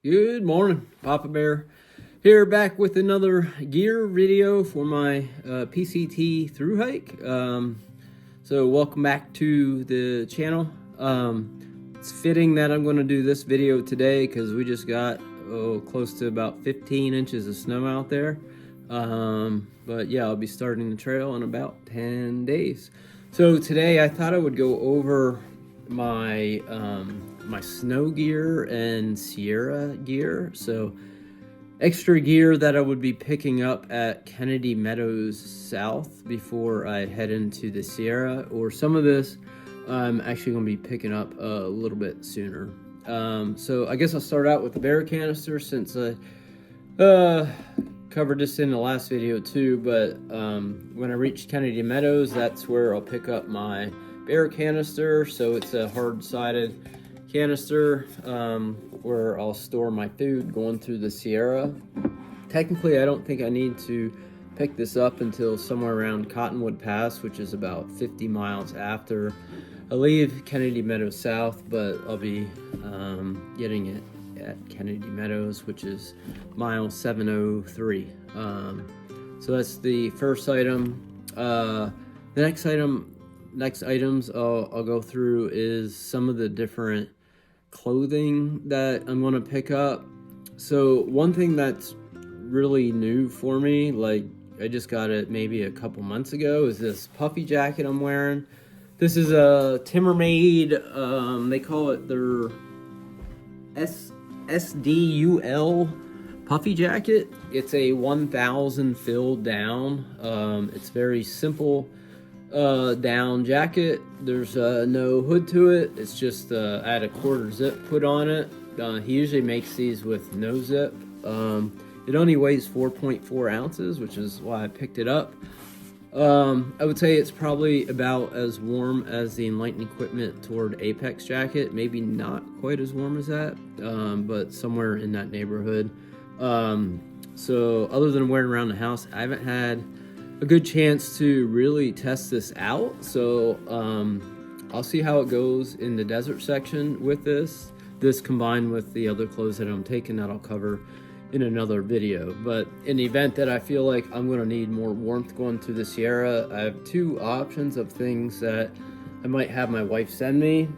Good morning, Papa Bear. Here back with another gear video for my PCT through hike. So welcome back to the channel. It's fitting that I'm going to do this video today because we just got close to about 15 inches of snow out there. But yeah, I'll be starting the trail in about 10 days. So today I thought I would go over my my snow gear and Sierra gear. So extra gear that I would be picking up at Kennedy Meadows South before I head into the Sierra, or some of this I'm actually going to be picking up a little bit sooner. So I guess I'll start out with the bear canister since I covered this in the last video too, but when I reach Kennedy Meadows, that's where I'll pick up my bear canister. So it's a hard-sided canister where I'll store my food going through the Sierra. Technically, I don't think I need to pick this up until somewhere around Cottonwood Pass, which is about 50 miles after I leave Kennedy Meadows South, but I'll be getting it at Kennedy Meadows, which is mile 703. So that's the first item. The next items I'll go through is some of the different clothing that I'm going to pick up. So one thing that's really new for me, like I just got it maybe a couple months ago, is this puffy jacket I'm wearing. This is a Timbermade, they call it their SDUL puffy jacket. It's a 1000 fill down. It's very simple down jacket. There's no hood to it. It's just I had a quarter zip put on it. He usually makes these with no zip. It only weighs 4.4 ounces, which is why I picked it up. I would say it's probably about as warm as the Enlightened Equipment Toward Apex jacket. Maybe not quite as warm as that, but somewhere in that neighborhood. So other than wearing around the house, I haven't had a good chance to really test this out. So I'll see how it goes in the desert section with this combined with the other clothes that I'm taking that I'll cover in another video. But in the event that I feel like I'm going to need more warmth going through the Sierra, I have two options of things that I might have my wife send me.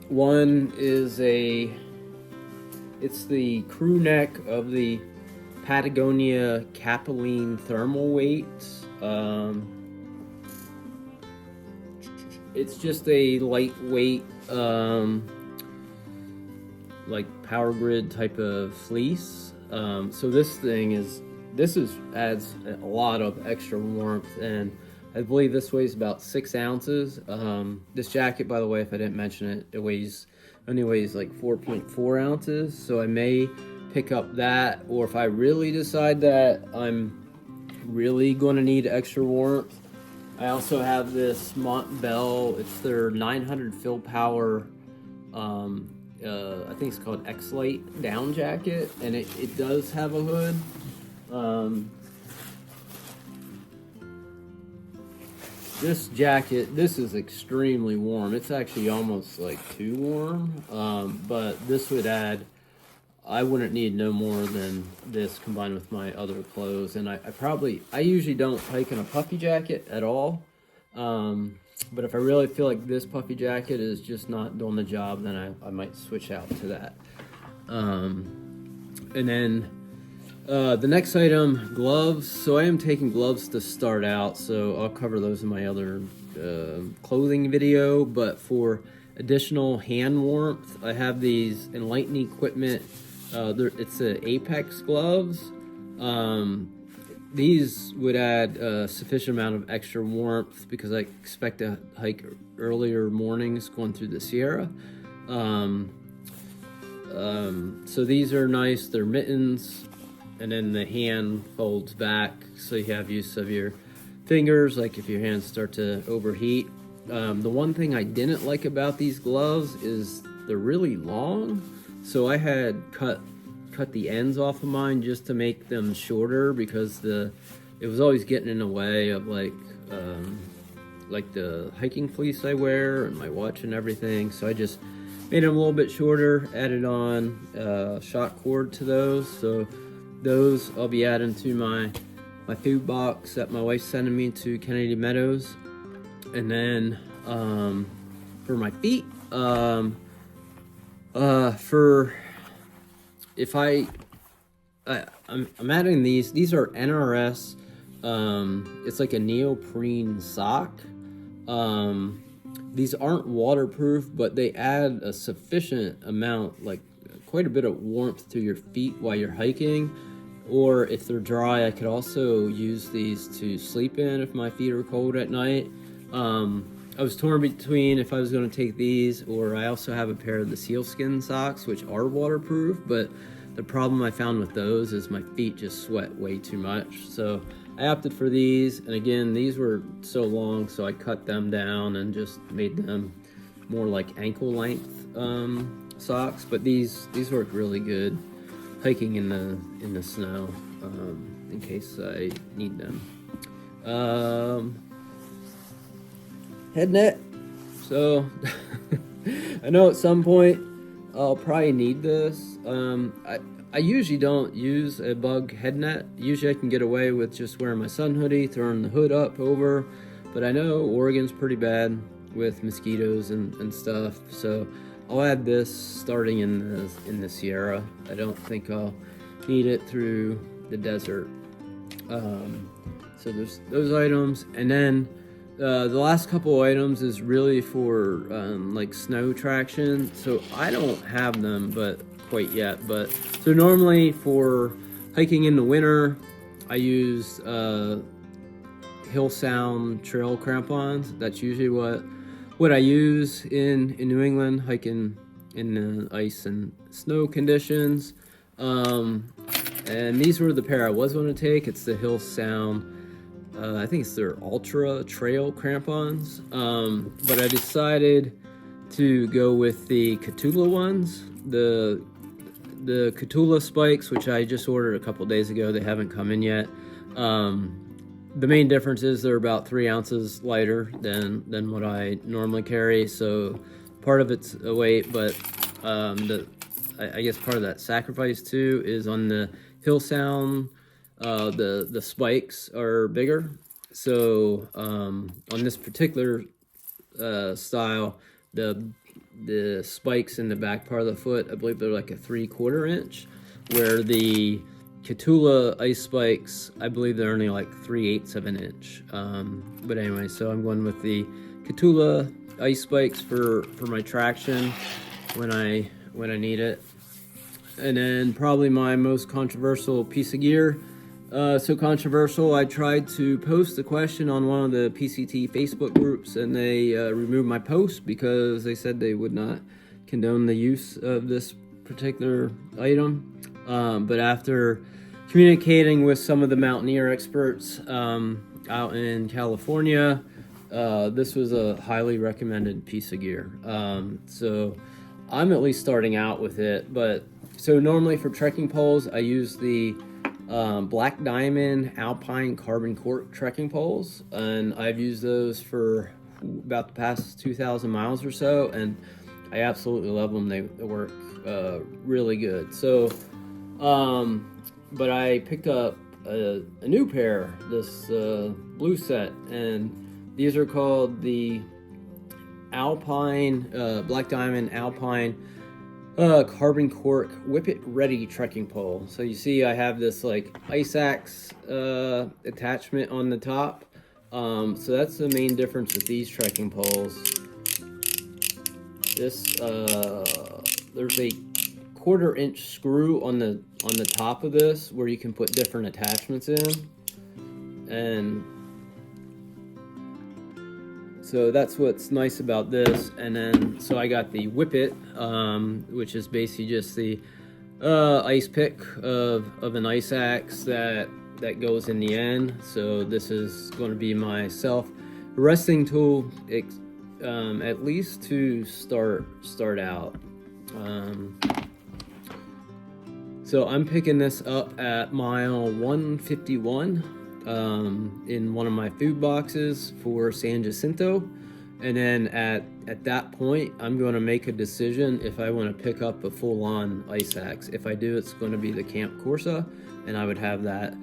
One is it's the crew neck of the Patagonia Capilene thermal weights. It's just a lightweight like power grid type of fleece. So this adds a lot of extra warmth, and I believe this weighs about 6 ounces. This jacket, by the way, if I didn't mention it, only weighs like 4.4 ounces. So I may pick up that, or if I really decide that I'm really going to need extra warmth, I also have this Montbell. It's their 900 fill power. I think it's called X-Lite down jacket, and it does have a hood. This jacket, this is extremely warm. It's actually almost like too warm, but this would add, I wouldn't need no more than this combined with my other clothes. And I usually don't hike in a puffy jacket at all. But if I really feel like this puffy jacket is just not doing the job, then I might switch out to that. And then the next item, gloves. So I am taking gloves to start out, so I'll cover those in my other clothing video. But for additional hand warmth, I have these Enlightened Equipment. It's the Apex gloves. These would add a sufficient amount of extra warmth because I expect to hike earlier mornings going through the Sierra. So these are nice. They're mittens, and then the hand folds back so you have use of your fingers, like if your hands start to overheat. The one thing I didn't like about these gloves is they're really long. So I had cut the ends off of mine just to make them shorter because it was always getting in the way of like the hiking fleece I wear and my watch and everything. So I just made them a little bit shorter, added on shock cord to those. So those I'll be adding to my food box that my wife's sending me to Kennedy Meadows. And then for my feet, for if I'm adding these are NRS. It's like a neoprene sock. These aren't waterproof, but they add a sufficient amount, like quite a bit of warmth to your feet while you're hiking. Or if they're dry, I could also use these to sleep in if my feet are cold at night. I was torn between if I was going to take these, or I also have a pair of the sealskin socks, which are waterproof, but the problem I found with those is my feet just sweat way too much. So I opted for these, and again, these were so long, so I cut them down and just made them more like ankle length socks. But these work really good hiking in the snow, in case I need them. Head net. So I know at some point I'll probably need this. I usually don't use a bug head net. Usually I can get away with just wearing my sun hoodie, throwing the hood up over, but I know Oregon's pretty bad with mosquitoes and stuff. So I'll add this starting in the Sierra. I don't think I'll need it through the desert. So there's those items, and then the last couple items is really for like snow traction. So I don't have them, but quite yet. But so normally for hiking in the winter, I use Hill Sound trail crampons. That's usually what I use in New England, hiking in the ice and snow conditions. And these were the pair I was going to take. It's the Hill Sound, I think it's their Ultra Trail crampons. But I decided to go with the Catula ones. The Catula spikes, which I just ordered a couple days ago. They haven't come in yet. The main difference is they're about 3 ounces lighter than what I normally carry. So part of it's a weight, but I guess part of that sacrifice too is on the Hill Sound. The spikes are bigger. So on this particular style, the spikes in the back part of the foot, I believe they're like a 3/4 inch, where the Catula ice spikes, I believe they're only like 3/8 of an inch. But anyway, so I'm going with the Catula ice spikes for my traction when I need it. And then probably my most controversial piece of gear. So controversial, I tried to post a question on one of the PCT Facebook groups, and they removed my post because they said they would not condone the use of this particular item. But after communicating with some of the mountaineer experts out in California, this was a highly recommended piece of gear. So I'm at least starting out with it. But so normally for trekking poles, I use the Black Diamond Alpine Carbon Cork trekking poles, and I've used those for about the past 2,000 miles or so, and I absolutely love them. They work really good. So but I picked up a new pair, this blue set, and these are called the Alpine Black Diamond Alpine Carbon Cork Whippet Ready trekking pole. So you see I have this like ice axe attachment on the top. So that's the main difference with these trekking poles. This there's a 1/4 inch screw on the top of this where you can put different attachments in, and so that's what's nice about this. And then so I got the Whippet, which is basically just the ice pick of an ice axe that goes in the end. So this is going to be my self resting tool, at least to start out. So I'm picking this up at mile 151 in one of my food boxes for San Jacinto. And then at that point, I'm going to make a decision if I want to pick up a full-on ice axe. If I do, it's going to be the Camp Corsa, and I would have that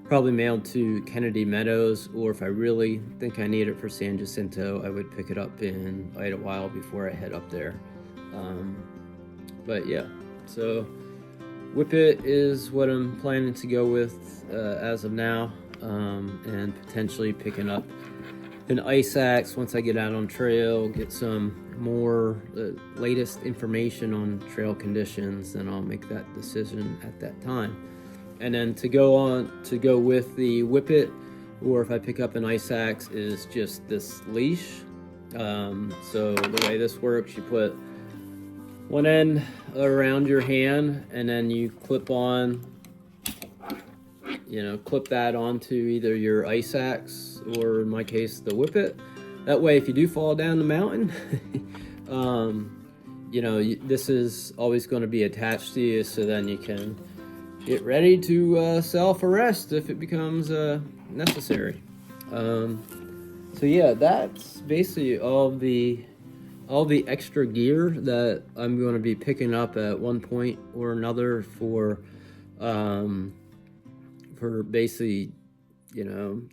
probably mailed to Kennedy Meadows, or if I really think I need it for San Jacinto, I would pick it up in Idlewild before I head up there. But yeah, so Whippet is what I'm planning to go with as of now, and potentially picking up an ice axe once I get out on trail, get some more latest information on trail conditions, then I'll make that decision at that time. And then to go with the Whippet, or if I pick up an ice axe, is just this leash. So the way this works, you put one end around your hand, and then you clip that onto either your ice axe, or in my case, the Whippet. That way, if you do fall down the mountain, this is always going to be attached to you, so then you can get ready to self-arrest if it becomes necessary. So yeah, that's basically all the extra gear that I'm going to be picking up at one point or another for basically,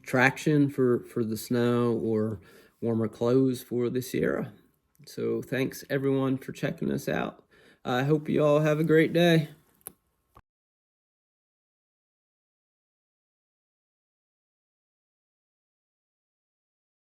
traction for the snow, or warmer clothes for the Sierra. So thanks everyone for checking us out. I hope you all have a great day.